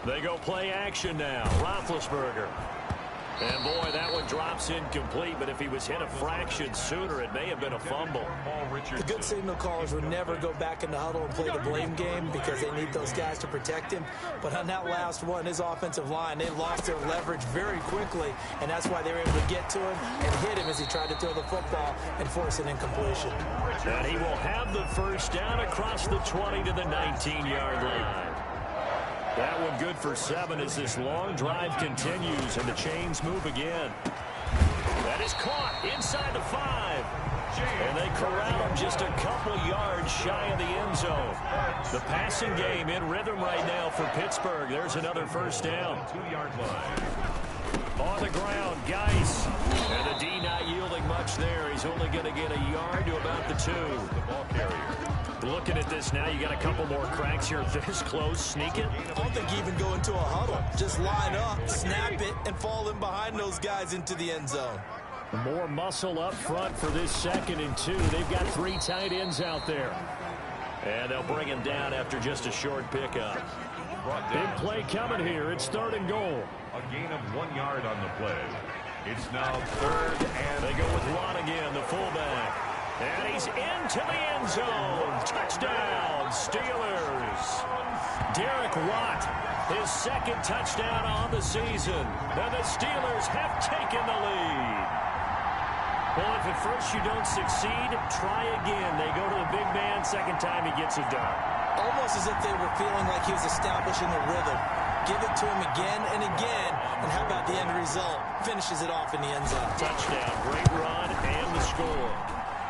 They go play action now. Roethlisberger. And, boy, that one drops incomplete, but if he was hit a fraction sooner, it may have been a fumble. The good signal callers would never go back in the huddle and play the blame game because they need those guys to protect him. But on that last one, his offensive line, they lost their leverage very quickly, and that's why they were able to get to him and hit him as he tried to throw the football and force an incompletion. And he will have the first down across the 20 to the 19-yard line. That one good for 7 as this long drive continues and the chains move again. That is caught inside the 5. And they corral him just a couple yards shy of the end zone. The passing game in rhythm right now for Pittsburgh. There's another first down. 2-yard line. On the ground, Geis. And the D not yielding much there. He's only going to get a yard to about the 2. The ball carrier. Looking at this now, you got a couple more cracks here. This close, sneak it. I don't think you even go into a huddle. Just line up, snap it, and fall in behind those guys into the end zone. More muscle up front for this 2nd and 2. They've got 3 tight ends out there. And they'll bring him down after just a short pickup. Big play coming here. It's 3rd and goal. A gain of 1 yard on the play. It's now 3rd and they go with Watt again, the fullback. And he's into the end zone. Touchdown, Steelers. Derek Watt, his 2nd touchdown on the season. And the Steelers have taken the lead. Well, if at first you don't succeed, try again. They go to the big man. 2nd time he gets it done. Almost as if they were feeling like he was establishing a rhythm. Give it to him again and again. And how about the end result? Finishes it off in the end zone. Touchdown, great run, and the score.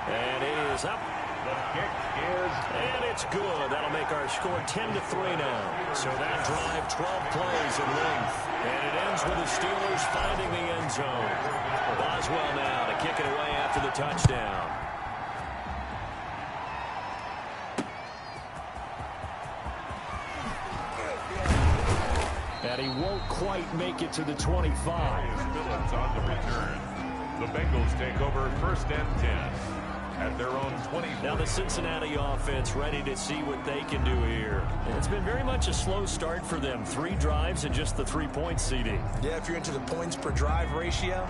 And it is up. the kick is... And it's good. That'll make our score 10-3 now. So that drive, 12 plays in length. And it ends with the Steelers finding the end zone. Boswell now to kick it away after the touchdown. And he won't quite make it to the 25. Phillips on the return. The Bengals take over 1st and 10 at their own 20. Now the Cincinnati offense ready to see what they can do here. And it's been very much a slow start for them. 3 drives and just the 3-point CD. Yeah, if you're into the points per drive ratio,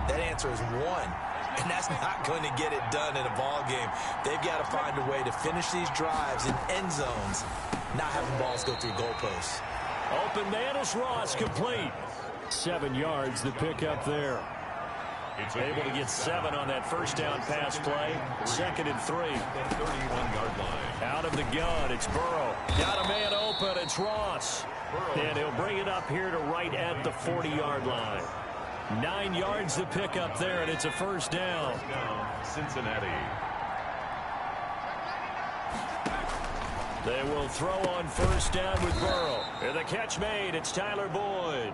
that answer is 1. And that's not going to get it done in a ball game. They've got to find a way to finish these drives in end zones, not having balls go through goalposts. Open man is Ross, complete. 7 yards, the pickup there. It's able to get 7 on that first down pass play. 2nd and 3. 31-yard line. Out of the gun, it's Burrow. Got a man open, it's Ross. And he'll bring it up here to right at the 40-yard line. 9 yards the pickup there, and it's a first down. Cincinnati. They will throw on first down with Burrow. And the catch made. It's Tyler Boyd.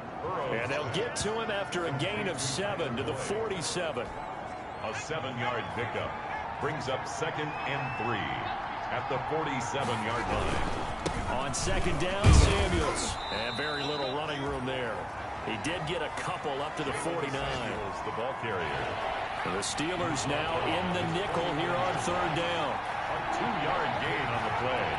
And they'll get to him after a gain of 7 to the 47. A 7-yard pickup brings up 2nd and 3 at the 47-yard line. On 2nd down, Samuels. And very little running room there. He did get a couple up to the 49. Samuels, the ball carrier. And the Steelers now in the nickel here on 3rd down. A 2-yard gain on the play.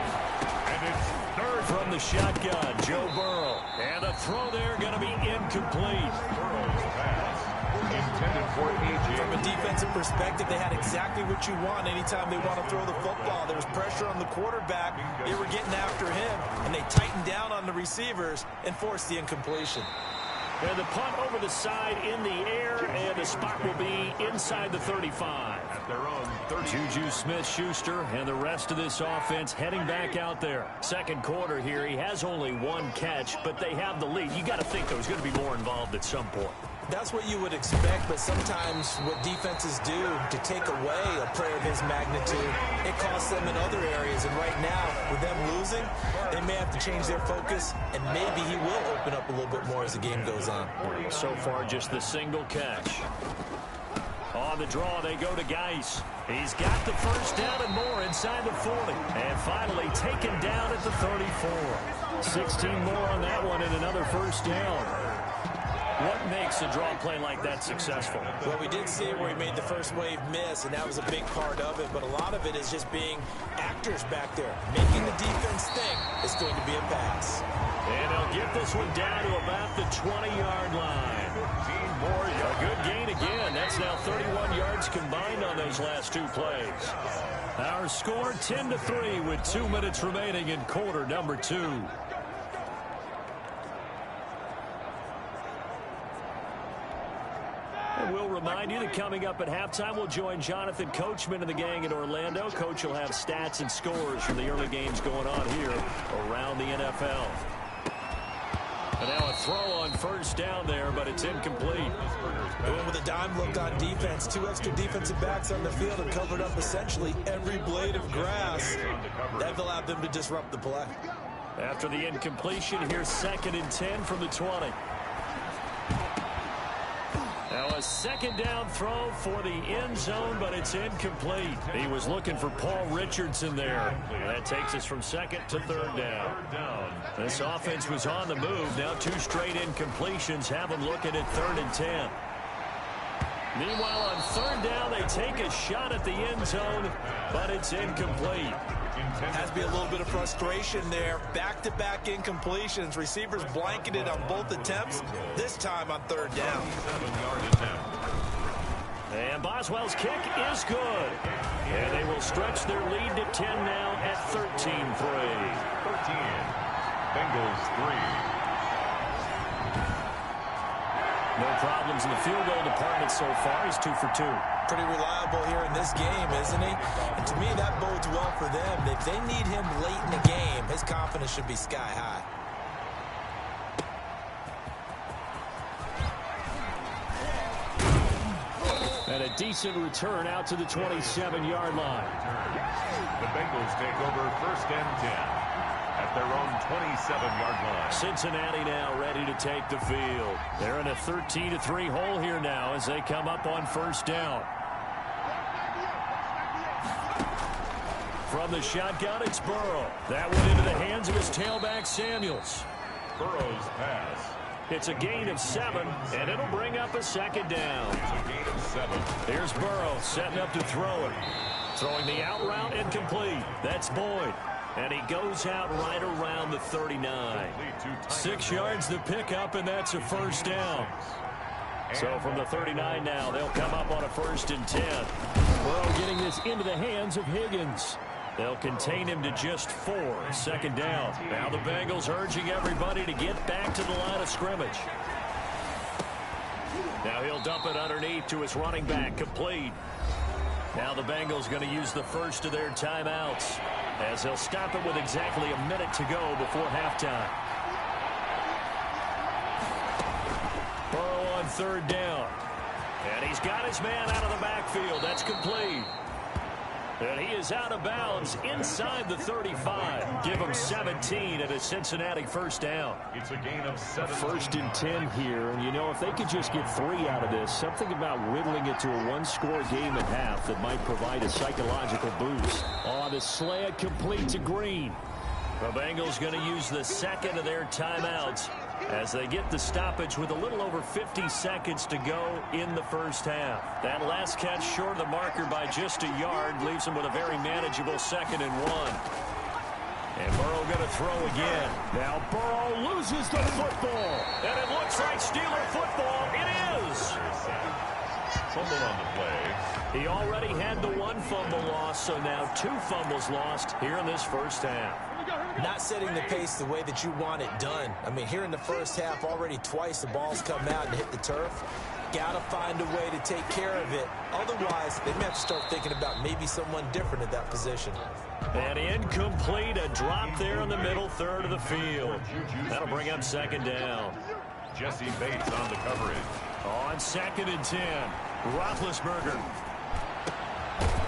And it's 3rd from the shotgun, Joe Burrow. And a throw there going to be incomplete. Burrow's pass intended for A.J. From a defensive perspective, they had exactly what you want anytime they want to throw the football. There was pressure on the quarterback. They were getting after him, and they tightened down on the receivers and forced the incompletion. And the punt over the side in the air, and the spot will be inside the 35. At their own 30. Juju Smith-Schuster and the rest of this offense heading back out there. 2nd quarter here, he has only 1 catch, but they have the lead. You got to think, though, he's going to be more involved at some point. That's what you would expect, but sometimes what defenses do to take away a player of his magnitude, it costs them in other areas. And right now, with them losing, they may have to change their focus, and maybe he will open up a little bit more as the game goes on. So far, just the single catch. On the draw, they go to Geis. He's got the first down and more inside the 40. And finally taken down at the 34. 16 more on that one and another first down. What makes a draw play like that successful? Well, we did see where he made the first wave miss, and that was a big part of it. But a lot of it is just being actors back there, making the defense think it's going to be a pass. And they'll get this one down to about the 20-yard line. A good gain again. That's now 31 yards combined on those last two plays. Our score 10-3 with 2 minutes remaining in quarter number 2. And we'll remind you that coming up at halftime, we'll join Jonathan Coachman and the gang in Orlando. Coach will have stats and scores from the early games going on here around the NFL. And now a throw on first down there, but it's incomplete. Going with a dime look on defense. 2 extra defensive backs on the field and covered up essentially every blade of grass. That allowed them to disrupt the play. After the incompletion, here's 2nd and 10 from the 20. Now a second down throw for the end zone, but it's incomplete. He was looking for Paul Richardson there. That takes us from 2nd to 3rd down. This offense was on the move. Now 2 straight incompletions have them looking at 3rd and 10. Meanwhile, on 3rd down, they take a shot at the end zone, but it's incomplete. Has to be a little bit of frustration there. Back-to-back incompletions. Receivers blanketed on both attempts, this time on 3rd down. And Boswell's kick is good. And they will stretch their lead to 10 now at 13-3. 13. Bengals 3. No problems in the field goal department so far. He's 2 for 2. Pretty reliable here in this game, isn't he? And to me, that bodes well for them. If they need him late in the game, his confidence should be sky high. And a decent return out to the 27-yard line. The Bengals take over 1st and 10 at their own 27-yard line. Cincinnati now ready to take the field. They're in a 13-3 hole here now as they come up on 1st down. From the shotgun, it's Burrow. That one into the hands of his tailback, Samuels. Burrow's pass. It's a gain of 7, and it'll bring up a 2nd down. It's a gain of 7. Here's Burrow setting up to throw it. Throwing the out route incomplete. That's Boyd. And he goes out right around the 39. 6 yards to pick up, and that's a 1st down. So from the 39 now, they'll come up on a 1st and 10. Burrow getting this into the hands of Higgins. They'll contain him to just 4. 2nd down. Now the Bengals urging everybody to get back to the line of scrimmage. Now he'll dump it underneath to his running back, complete. Now the Bengals going to use the first of their timeouts as they'll stop it with exactly a minute to go before halftime. Burrow on 3rd down. And he's got his man out of the backfield. That's complete. And he is out of bounds inside the 35. Give him 17 at a Cincinnati 1st down. It's a gain of 7. 1st and 10 here. And, you know, if they could just get 3 out of this, something about whittling it to a 1-score game at half that might provide a psychological boost. On the slant, complete to Green. The Bengals going to use the 2nd of their timeouts as they get the stoppage with a little over 50 seconds to go in the 1st half. That last catch short of the marker by just a yard leaves them with a very manageable 2nd and 1. And Burrow going to throw again. Now Burrow loses the football. And it looks like Steeler football. It is. Fumble on the play. He already had the 1 fumble loss, so now 2 fumbles lost here in this 1st half. Not setting the pace the way that you want it done. I mean, here in the 1st half, already twice the ball's come out and hit the turf. Got to find a way to take care of it. Otherwise, they may have to start thinking about maybe someone different at that position. And incomplete, a drop there in the middle 3rd of the field. That'll bring up 2nd down. Jesse Bates on the coverage. On 2nd and 10, Roethlisberger.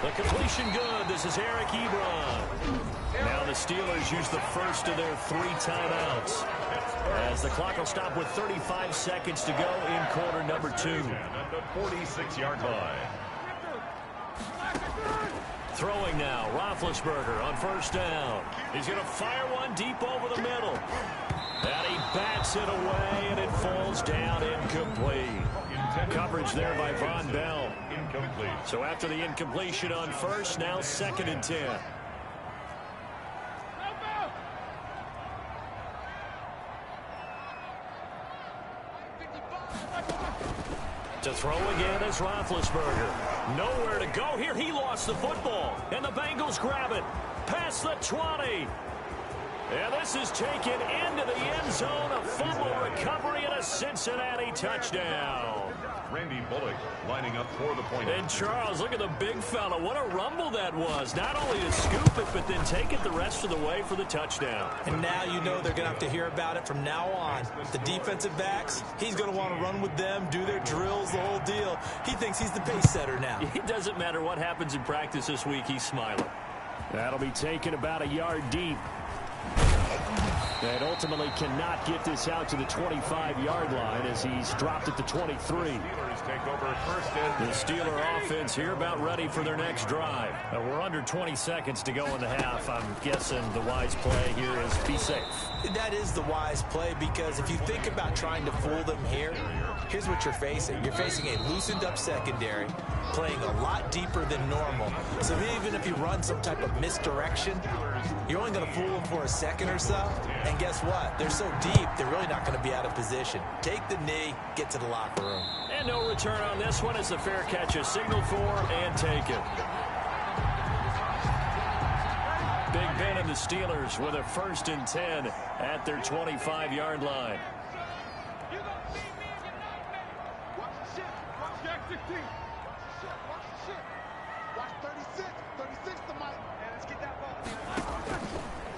The completion good. This is Eric Ebron. Now the Steelers use the first of their 3 timeouts as the clock will stop with 35 seconds to go in quarter number 2. At the 46-yard line. Throwing now, Roethlisberger on 1st down. He's going to fire one deep over the middle. And he bats it away, and it falls down incomplete. Coverage there by Von Bell. Incomplete. So after the incompletion on first, now 2nd and 10. To throw again is Roethlisberger. Nowhere to go here. He lost the football. And the Bengals grab it. Past the 20. And this is taken into the end zone. A fumble recovery and a Cincinnati touchdown. Randy Bullock lining up for the point. And Charles, look at the big fella. What a rumble that was. Not only to scoop it, but then take it the rest of the way for the touchdown. And now you know they're going to have to hear about it from now on. The defensive backs, he's going to want to run with them, do their drills, the whole deal. He thinks he's the pace setter now. It doesn't matter what happens in practice this week. He's smiling. That'll be taken about a yard deep. And ultimately cannot get this out to the 25-yard line as he's dropped at the 23. Steelers take over first and the Steeler offense here about ready for their next drive. We're under 20 seconds to go in the half. I'm guessing the wise play here is be safe. That is the wise play, because if you think about trying to fool them here, here's what you're facing. You're facing a loosened up secondary, playing a lot deeper than normal. So even if you run some type of misdirection, you're only going to fool them for a second or so. And guess what? They're so deep, they're really not going to be out of position. Take the knee, get to the locker room. And no return on this one as the fair catch is signaled for and taken. Big Ben and the Steelers with a 1st and 10 at their 25-yard line.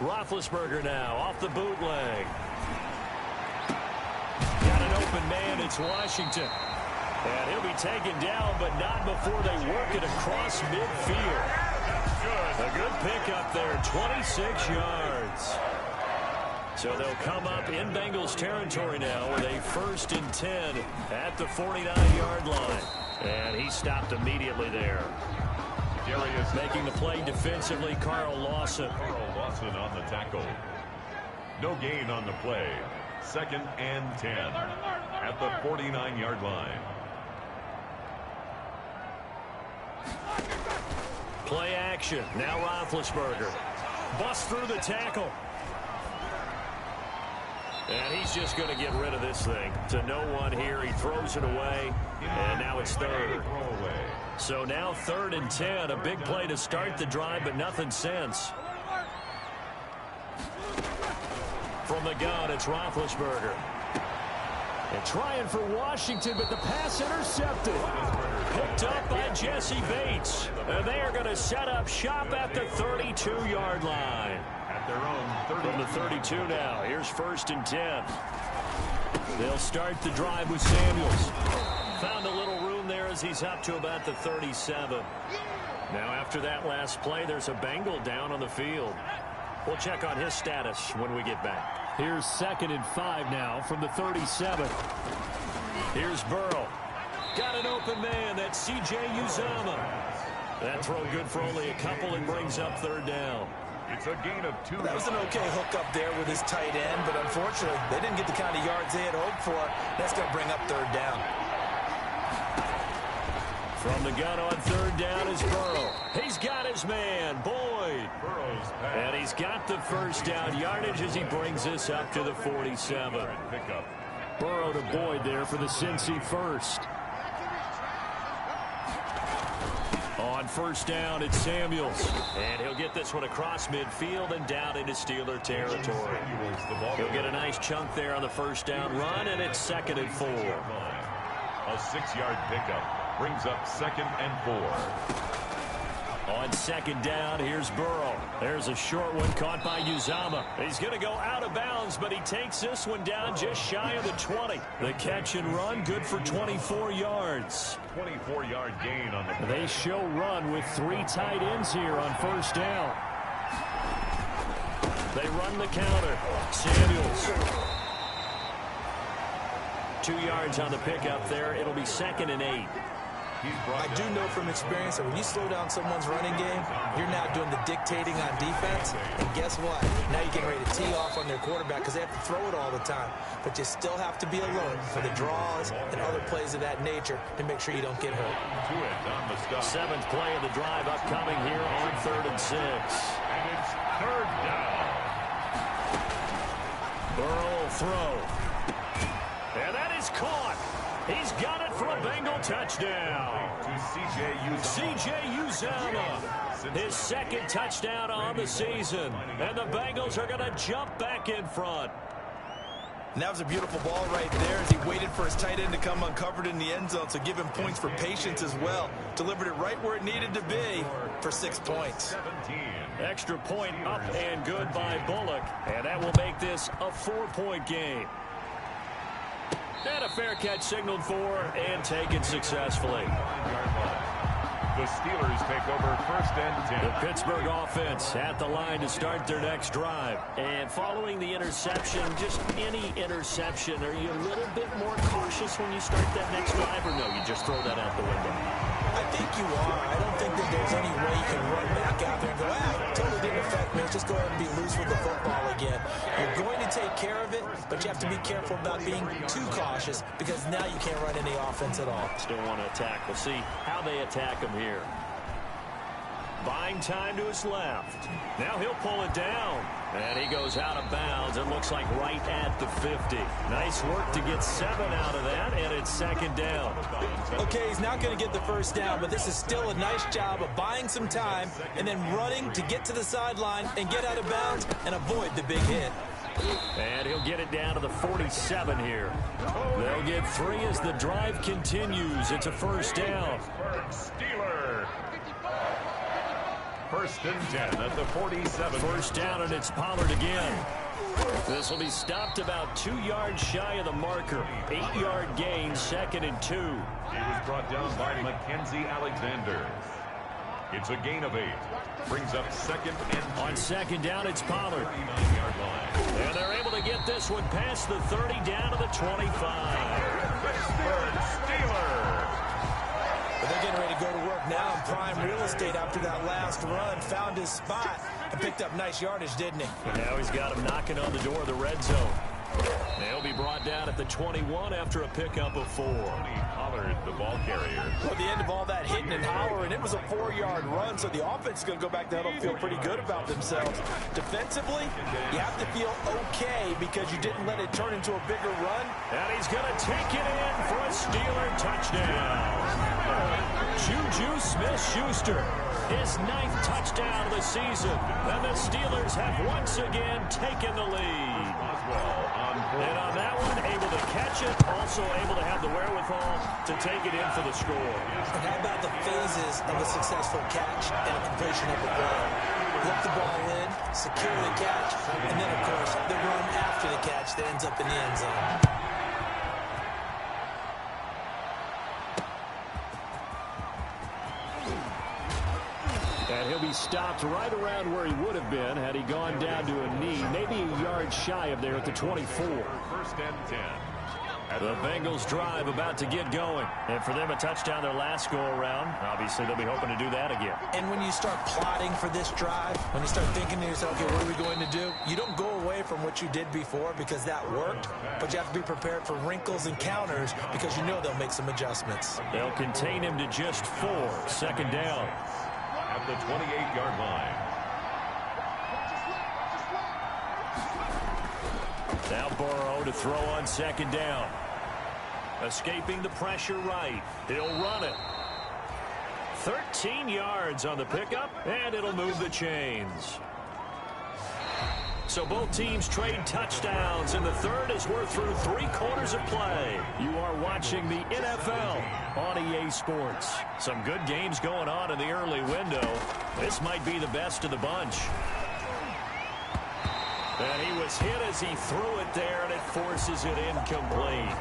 Roethlisberger now off the bootleg. Got an open man. It's Washington. And he'll be taken down, but not before they work it across midfield. A good pickup there, 26 yards. So they'll come up in Bengals territory now with a 1st and 10 at the 49-yard line. And he stopped immediately there. Making the play defensively, Carl Lawson. Carl Lawson on the tackle. No gain on the play. 2nd and 10 at the 49-yard line. Play action. Now Roethlisberger. Busts through the tackle. And he's just going to get rid of this thing. To no one here. He throws it away. And now it's 3rd. So now 3rd and 10. A big play to start the drive, but nothing since. From the gun, it's Roethlisberger. And trying for Washington, but the pass intercepted. Picked up by Jesse Bates. And they are going to set up shop at the 32-yard line. At their own 30. From the 32 now. Here's 1st and 10. They'll start the drive with Samuels. Found a little room there as he's up to about the 37. Now after that last play, there's a Bengal down on the field. We'll check on his status when we get back. Here's 2nd and 5 now from the 37. Here's Burrow. Got an open man. That's C.J. Uzomah. That throw good for only a couple and brings up 3rd down. It's a gain of 2. That was an okay hook up there with his tight end, but unfortunately, they didn't get the kind of yards they had hoped for. That's going to bring up 3rd down. From the gun on 3rd down is Burrow. He's got his man, Boyd. And he's got the 1st down yardage as he brings this up to the 47. Burrow to Boyd there for the Cincy 1st. On 1st down, it's Samuels. And he'll get this one across midfield and down into Steeler territory. He'll get a nice chunk there on the 1st down run, and it's 2nd and 4. A 6-yard pickup brings up 2nd and 4. On 2nd down, here's Burrow. There's a short one caught by Uzomah. He's going to go out of bounds, but he takes this one down just shy of the 20. The catch and run, good for 24 yards. 24-yard gain on the play. They show run with 3 tight ends here on 1st down. They run the counter. Samuels. 2 yards on the pickup there. It'll be 2nd and 8. I do know from experience that when you slow down someone's running game, you're now doing the dictating on defense. And guess what? Now you're getting ready to tee off on their quarterback because they have to throw it all the time. But you still have to be alert for the draws and other plays of that nature to make sure you don't get hurt. Seventh play of the drive upcoming here on 3rd and 6. And it's 3rd down. Burrow will throw. And that is caught. He's got it for a Bengal touchdown. C.J. Uzomah, his 2nd touchdown on the season. And the Bengals are going to jump back in front. And that was a beautiful ball right there as he waited for his tight end to come uncovered in the end zone. So give him points for patience as well. Delivered it right where it needed to be for 6 points. Extra point up and good by Bullock. And that will make this a 4-point game. And a fair catch signaled for and taken successfully. The Steelers take over 1st and 10. The Pittsburgh offense at the line to start their next drive. And following the interception, just any interception, are you a little bit more cautious when you start that next drive, or no, you just throw that out the window? I think you are. I don't think that there's any way you can run back out there and go, totally didn't affect me. Let's just go ahead and be loose with the football again. You're going to take care of it, but you have to be careful about being too cautious because now you can't run any offense at all. Still want to attack. We'll see how they attack him here. Buying time to his left. Now he'll pull it down. And he goes out of bounds. It looks like right at the 50. Nice work to get 7 out of that, and it's 2nd down. Okay, he's not going to get the 1st down, but this is still a nice job of buying some time and then running to get to the sideline and get out of bounds and avoid the big hit. And he'll get it down to the 47 here. They'll get 3 as the drive continues. It's a 1st down. Steelers. 1st and 10 at the 47. 1st down, and it's Pollard again. This will be stopped about 2 yards shy of the marker. 8-yard gain, 2nd and 2. He was brought down by Mackenzie Alexander. It's a gain of 8. Brings up 2nd and 2. On 2nd down, it's Pollard. 39-yard line. And they're able to get this one past the 30 down to the 25. Pittsburgh Steelers. But they're getting ready to go to work now in prime real estate after that last run. Found his spot and picked up nice yardage, didn't he? And now he's got him knocking on the door of the red zone. They'll be brought down at the 21 after a pickup of 4. Pollard, the ball carrier. Well, at the end of all that hitting and hollering, it was a 4-yard run, so the offense is going to go back there and feel pretty good about themselves. Defensively, you have to feel okay because you didn't let it turn into a bigger run. And he's going to take it in for a Steeler touchdown. Juju Smith-Schuster, his 9th touchdown of the season. And the Steelers have once again taken the lead. And on that one, able to catch it, also able to have the wherewithal to take it in for the score. And how about the phases of a successful catch and a completion of a play? Hook the ball in, secure the catch, and then, of course, the run after the catch that ends up in the end zone. And he'll be stopped right around where he would have been had he gone down to a knee, maybe a yard shy of there at the 24. 1st and 10. The Bengals drive about to get going. And for them, a touchdown their last go-around. Obviously, they'll be hoping to do that again. And when you start plotting for this drive, when you start thinking to yourself, okay, what are we going to do? You don't go away from what you did before because that worked, but you have to be prepared for wrinkles and counters because you know they'll make some adjustments. They'll contain him to just 4. 2nd down. At the 28-yard line. Now Burrow to throw on 2nd down. Escaping the pressure right. He'll run it. 13 yards on the pickup, and it'll move the chains. So both teams trade touchdowns, and the third as we're through 3 quarters of play. You are watching the NFL on EA Sports. Some good games going on in the early window. This might be the best of the bunch. And he was hit as he threw it there, and it forces it incomplete.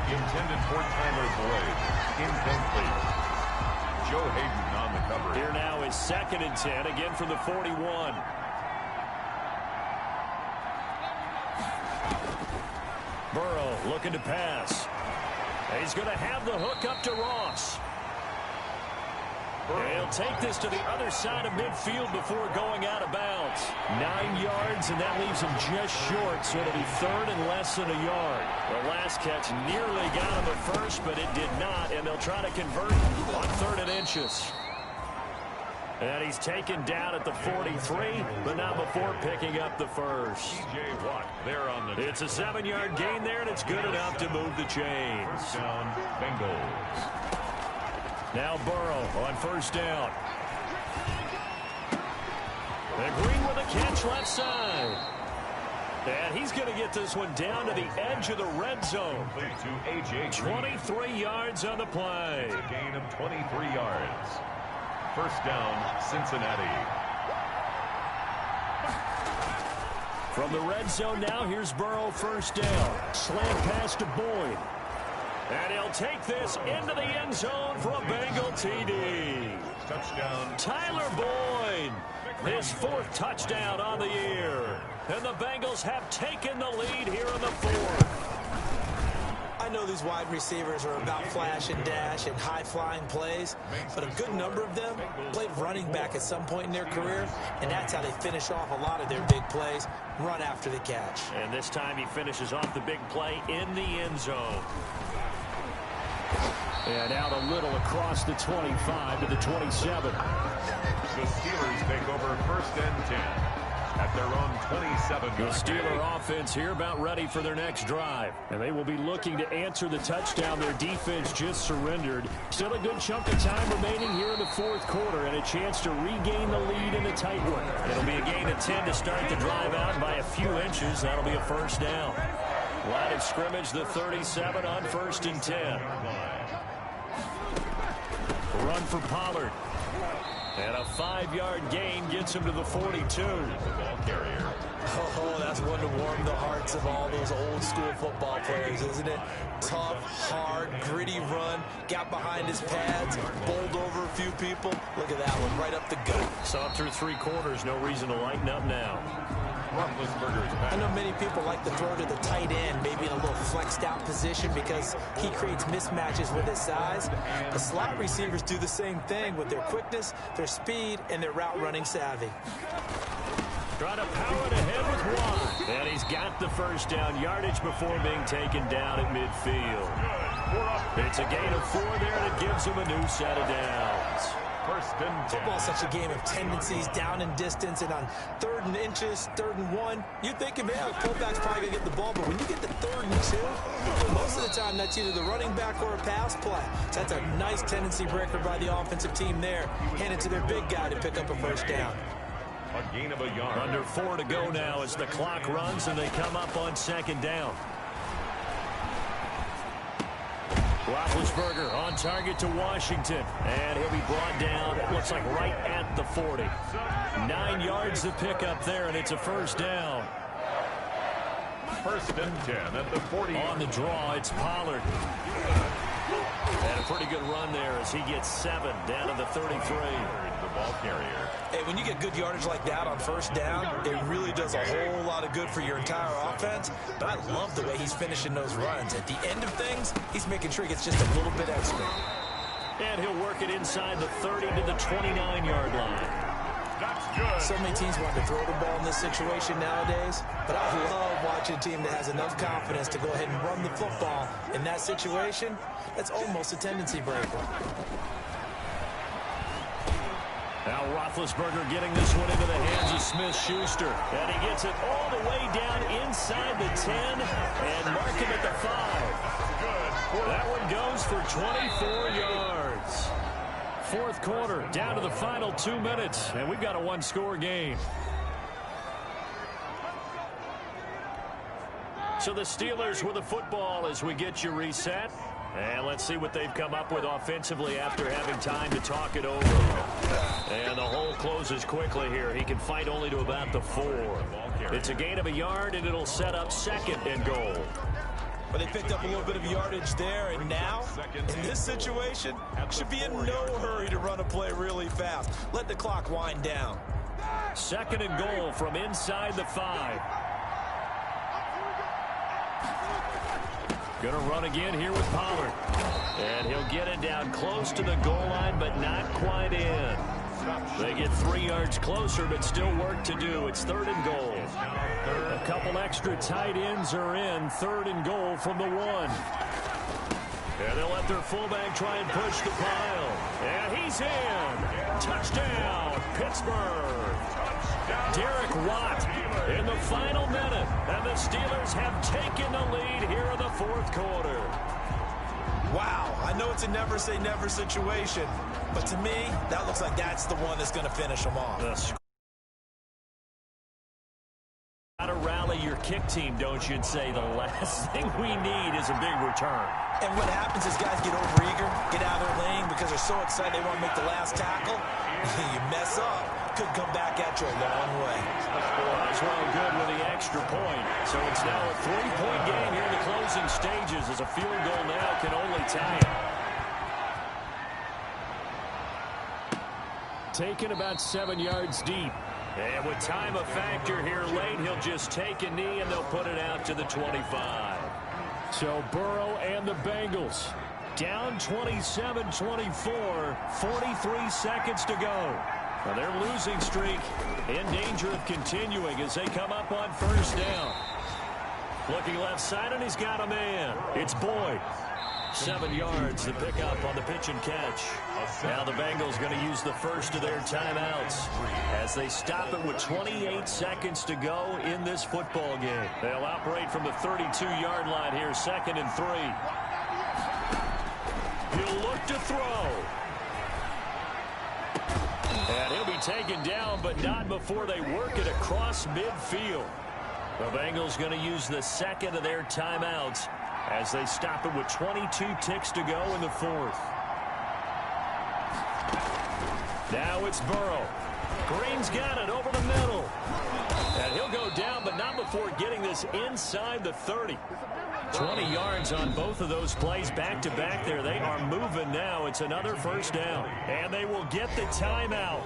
Intended for Tyler Boyd. Incomplete. Joe Hayden on the cover. Here now is 2nd and 10, again from the 41. Burrow looking to pass. He's going to have the hook up to Ross. He'll take this to the other side of midfield before going out of bounds. 9 yards, and that leaves him just short, so it'll be third and less than a yard. The last catch nearly got him at first, but it did not, and they'll try to convert on 3rd and inches. And he's taken down at the 43, but not before picking up the first. It's a 7-yard gain there, and it's good enough to move the chains. First down, Bengals. Now Burrow on 1st down. And Green with a catch left side. And he's going to get this one down to the edge of the red zone. 23 yards on the play. It's a gain of 23 yards. First down, Cincinnati. From the red zone now, here's Burrow 1st down. Slant pass to Boyd. And he'll take this into the end zone for a Bengal TD. Touchdown. Tyler Boyd, his 4th touchdown on the year. And the Bengals have taken the lead here in the 4th. I know these wide receivers are about flash and dash and high-flying plays, but a good number of them played running back at some point in their career, and that's how they finish off a lot of their big plays, run after the catch. And this time he finishes off the big play in the end zone. And out a little across the 25 to the 27. The Steelers take over 1st and 10 at their own 27. The Steeler offense here about ready for their next drive. And they will be looking to answer the touchdown their defense just surrendered. Still a good chunk of time remaining here in the 4th quarter and a chance to regain the lead in a tight one. It'll be a gain of 10 to start the drive out by a few inches. That'll be a 1st down. Line of scrimmage, the 37 on 1st and 10. Run for Pollard. And a 5-yard gain gets him to the 42. Ball carrier. Oh, that's one to warm the hearts of all those old-school football players, isn't it? Tough, hard, gritty run. Got behind his pads, bowled over a few people. Look at that one, right up the gut. Saw through 3 quarters, no reason to lighten up now. I know many people like to throw to the tight end, maybe in a little flexed out position because he creates mismatches with his size. The slot receivers do the same thing with their quickness, their speed, and their route running savvy. Trying to power it ahead with Watt. And he's got the 1st down yardage before being taken down at midfield. It's a gain of 4 there, and it gives him a new set of downs. 1st and 10. Football's such a game of tendencies, down in distance, and on 3rd and inches, 3rd and 1, you're thinking, man, the fullback's probably going to get the ball, but when you get to 3rd and 2, most of the time that's either the running back or a pass play. So that's a nice tendency breaker by the offensive team there. Hand it to their big guy to pick up a 1st down. A gain of a yard. Under 4 to go now as the clock runs and they come up on 2nd down. Roethlisberger on target to Washington, and he'll be brought down, it looks like right at the 40. 9 yards to pick up there, and it's a 1st down. 1st and 10 at the 40. On the draw, it's Pollard. And a pretty good run there as he gets 7 down to the 33. The ball carrier. Hey, when you get good yardage like that on 1st down, it really does a whole lot of good for your entire offense. But I love the way he's finishing those runs. At the end of things, he's making sure he gets just a little bit extra. And he'll work it inside the 30 to the 29-yard line. That's good. So many teams want to throw the ball in this situation nowadays, but I love watching a team that has enough confidence to go ahead and run the football in that situation. That's almost a tendency breaker. Now Roethlisberger getting this one into the hands of Smith-Schuster. And he gets it all the way down inside the 10 and mark him at the 5. That one goes for 24 yards. 4th quarter, down to the final 2 minutes, and we've got a 1-score game. So the Steelers with the football as we get you reset. And let's see what they've come up with offensively after having time to talk it over. And the hole closes quickly here. He can fight only to about the 4. It's a gain of a yard, and it'll set up 2nd and goal. But they picked up a little bit of yardage there, and now, in this situation, should be in no hurry to run a play really fast. Let the clock wind down. 2nd and goal from inside the 5. Going to run again here with Pollard. And he'll get it down close to the goal line, but not quite in. They get 3 yards closer, but still work to do. It's 3rd and goal. A couple extra tight ends are in. 3rd and goal from the 1. And they'll let their fullback try and push the pile. And he's in. Touchdown, Pittsburgh. Derek Watt in the final minute. And the Steelers have taken the lead here in the 4th quarter. Wow, I know it's a never say never situation, but to me, that looks like that's the one that's going to finish them off. Got to rally your kick team, don't you, and say the last thing we need is a big return. And what happens is guys get overeager, get out of their lane because they're so excited they want to make the last tackle. You mess up, could come back at you a long way. Well, good with the extra point. So it's now a 3-point game here in the closing stages as a field goal now can only tie it. Taken about 7 yards deep. And with time a factor here late, he'll just take a knee and they'll put it out to the 25. So Burrow and the Bengals down 27-24, 43 seconds to go. Now their losing streak in danger of continuing as they come up on 1st down. Looking left side, and he's got a man. It's Boyd. 7 yards, the pickup on the pitch and catch. Now the Bengals going to use the first of their timeouts as they stop it with 28 seconds to go in this football game. They'll operate from the 32-yard line here, 2nd and 3. He'll look to throw. And he'll be taken down, but not before they work it across midfield. The Bengals going to use the 2nd of their timeouts as they stop it with 22 ticks to go in the 4th. Now it's Burrow. Green's got it over the middle. And he'll go down, but not before getting this inside the 30. 20 yards on both of those plays back-to-back there. They are moving now. It's another 1st down. And they will get the timeout.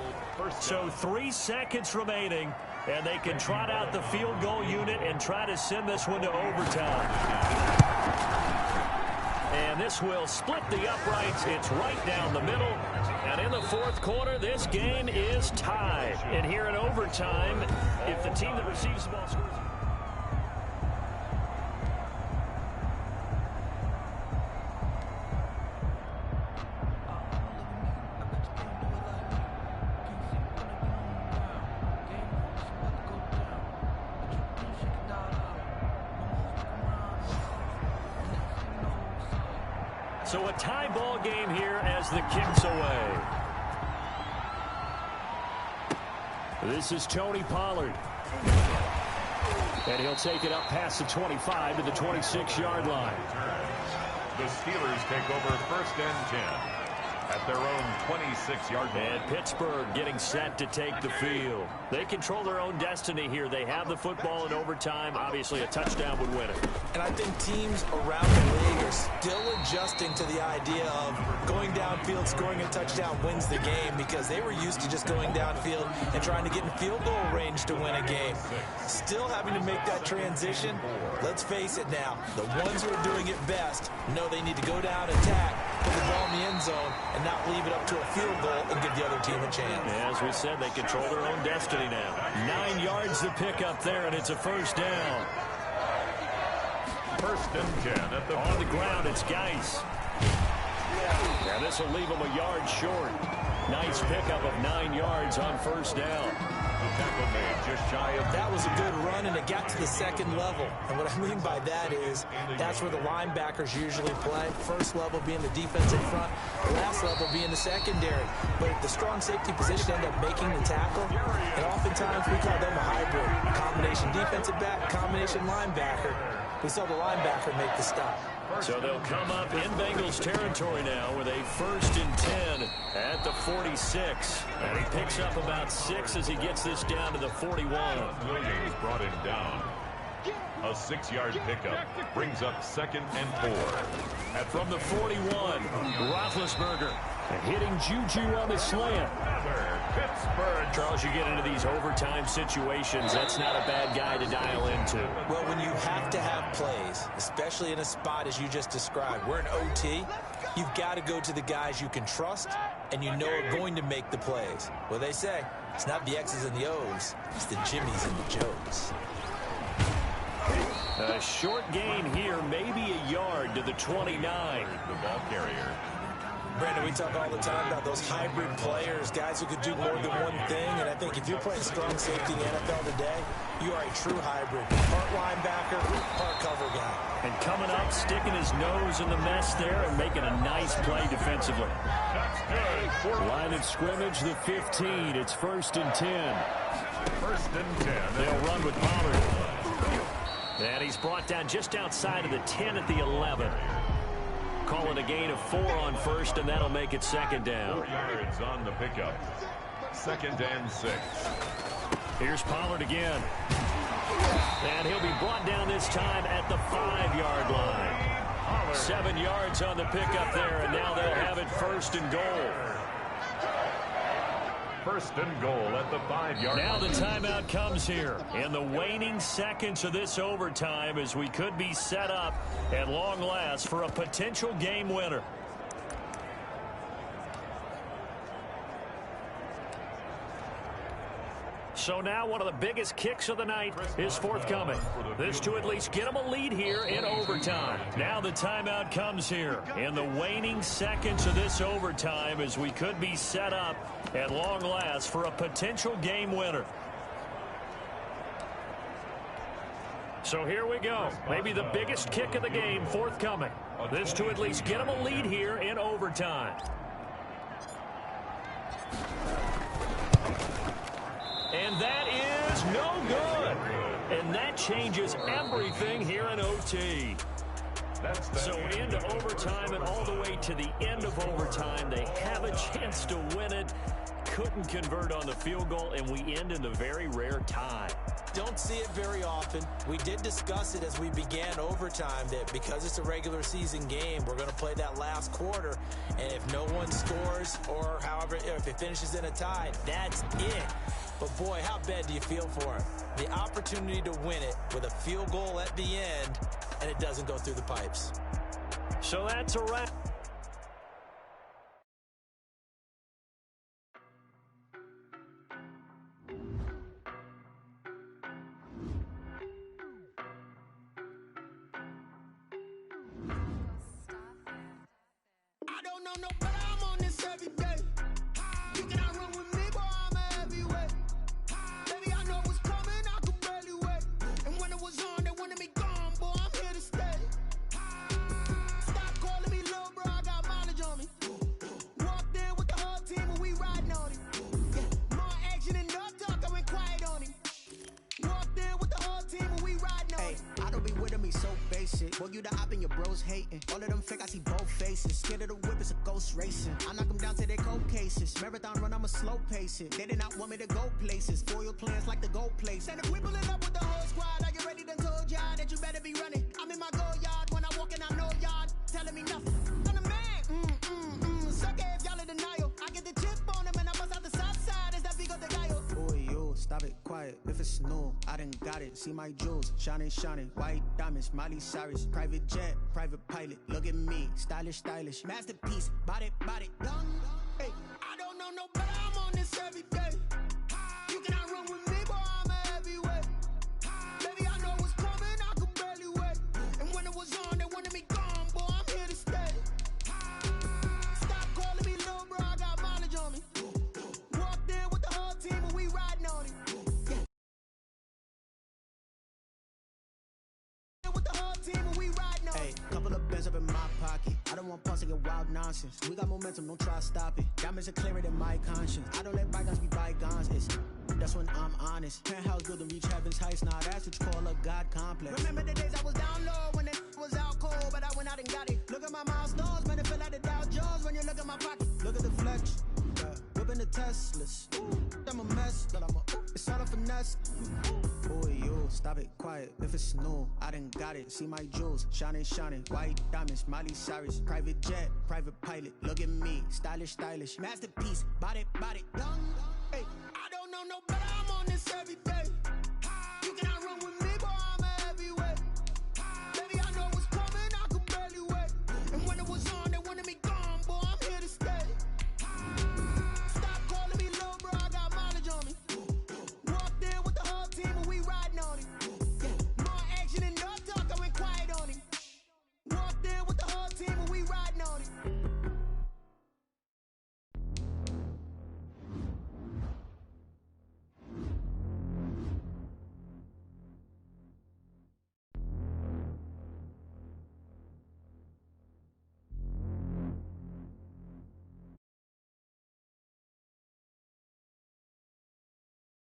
So 3 seconds remaining, and they can trot out the field goal unit and try to send this one to overtime. And this will split the uprights. It's right down the middle. And in the 4th quarter, this game is tied. And here in overtime, if the team that receives the ball scores... So a tie ball game here as the kick's away. This is Tony Pollard. And he'll take it up past the 25 to the 26-yard line. The Steelers take over 1st and 10 at their own 26-yard line. And Pittsburgh getting set to take the field. They control their own destiny here. They have the football in overtime. Obviously, a touchdown would win it. And I think teams around the league are still adjusting to the idea of going downfield, scoring a touchdown wins the game, because they were used to just going downfield and trying to get in field goal range to win a game. Still having to make that transition. Let's face it now, the ones who are doing it best know they need to go down, attack, put the ball in the end zone, and not leave it up to a field goal and give the other team a chance. Yeah, as we said, they control their own destiny now. 9 yards to pick up there, and it's a 1st down. 1st and 10 at the... On the ground, it's Geis. Now this will leave him a yard short. Nice pickup of 9 yards on 1st down. The tackle made just shy of... That was a good run, and it got to the 2nd level. And what I mean by that is that's where the linebackers usually play. 1st level being the defensive front, last level being the secondary. But the strong safety position end up making the tackle, and oftentimes we call them a hybrid. Combination defensive back, combination linebacker. We saw the linebacker make the stop. So they'll come up in Bengals territory now with a 1st and 10 at the 46. And he picks up about 6 as he gets this down to the 41. Williams brought him down. A 6-yard pickup brings up 2nd and 4. From the 41, Roethlisberger hitting Juju on the slant. Pittsburgh. Charles, you get into these overtime situations, that's not a bad guy to dial into. Well, when you have to have plays, especially in a spot as you just described, we're in OT, you've got to go to the guys you can trust and you know are going to make the plays. Well, they say it's not the X's and the O's, it's the Jimmies and the Joes. A short gain here, maybe a yard to the 29. The ball carrier. Brandon, we talk all the time about those hybrid players, guys who could do more than one thing, and I think if you're playing strong safety in the NFL today, you are a true hybrid. Part linebacker, part cover guy. And coming up, sticking his nose in the mess there and making a nice play defensively. That's good. Line of scrimmage, the 15. It's 1st and 10. 1st and 10. They'll run with Pollard. And he's brought down just outside of the 10 at the 11. Call it a gain of 4 on 1st, and that'll make it 2nd down. 4 yards on the pickup. 2nd and 6. Here's Pollard again. And he'll be brought down this time at the 5-yard line. 7 yards on the pickup there, and now they'll have it 1st and goal. 1st and goal at the 5-yard line. Now the timeout comes here in the waning seconds of this overtime as we could be set up at long last for a potential game winner. So now one of the biggest kicks of the night is forthcoming. This to at least get them a lead here in overtime. Now the timeout comes here in the waning seconds of this overtime as we could be set up at long last for a potential game winner. So here we go. Maybe the biggest kick of the game forthcoming. This to at least get them a lead here in overtime. And that is no good. And that changes everything here in OT. So into overtime and all the way to the end of overtime, they have a chance to win it. Couldn't convert on the field goal, and we end in the very rare tie. Don't see it very often. We did discuss it as we began overtime that because it's a regular season game, we're going to play that last quarter. And if no one scores or however, if it finishes in a tie, that's it. But boy, how bad do you feel for him? The opportunity to win it with a field goal at the end, and it doesn't go through the pipes. So that's a wrap. I don't know no better, I'm on this every day. You cannot run with me, boy, I'm a heavyweight. Baby, I know what's coming, I could barely wait. And when it was on, they wanted me gone, boy, I'm here to stay. Stop calling me little bro, I got mileage on me. Walked in with the whole team and we riding on it. Yeah, more action and no talk, I went quiet on him. Walked in with the whole team and we riding on it. I don't be with him, he's so basic. Boy, you the op and your bros hating. All of them fake, I see both faces. Scared of the whip, it's a ghost racing. I knock them down to their cold cases. Marathon run, I'ma slow pace it. They did not want me to go places. Foil plans like the gold place. And if we pulling up with the whole squad, I get ready to told y'all that you better be running. I'm in my go yard when I walk in, I know y'all telling me nothing. I'm the man, suck it if y'all in denial. I get the chip on them and I bust out the south side. Is that big of the guy? Boy, you stop it, quiet. If it's new, I done got it. See my jewels, shining, shining. White diamonds, Miley Cyrus. Private jet, private pilot. Look at me, stylish, stylish. Masterpiece, body, done. Hey, I don't know no better, I'm on this every day. You cannot run with me, boy, I'm a heavyweight. Baby, I know what's coming, I could barely wait. And when it was on, they wanted me gone, boy, I'm here to stay. Stop calling me little bro, I got mileage on me. Walked in with the whole team and we riding on it. Yeah. With the whole team and we riding on Hey, it. couple of bands up in my pocket. I don't want pause to get wild nonsense. We got momentum, don't try to stop it. Diamonds are clearer than my conscience. I don't let bygones be bygones. That's when I'm honest. Penthouse building reach heaven's heights. Now that's what you call a God complex. Remember the days I was down low when it was out cold, but I went out and got it. Look at my milestones, man, it feel like the Dow Jones when you look at my pocket. Look at the flex. Whipping the Teslas. I'm a mess, but it's all a finesse. Boy, you stop it, quiet. If it's new, I done got it. See my jewels, shining, shining. White diamonds, Miley Cyrus. Private jet, private pilot. Look at me, stylish, stylish. Masterpiece, body, done. Hey, I don't know no better.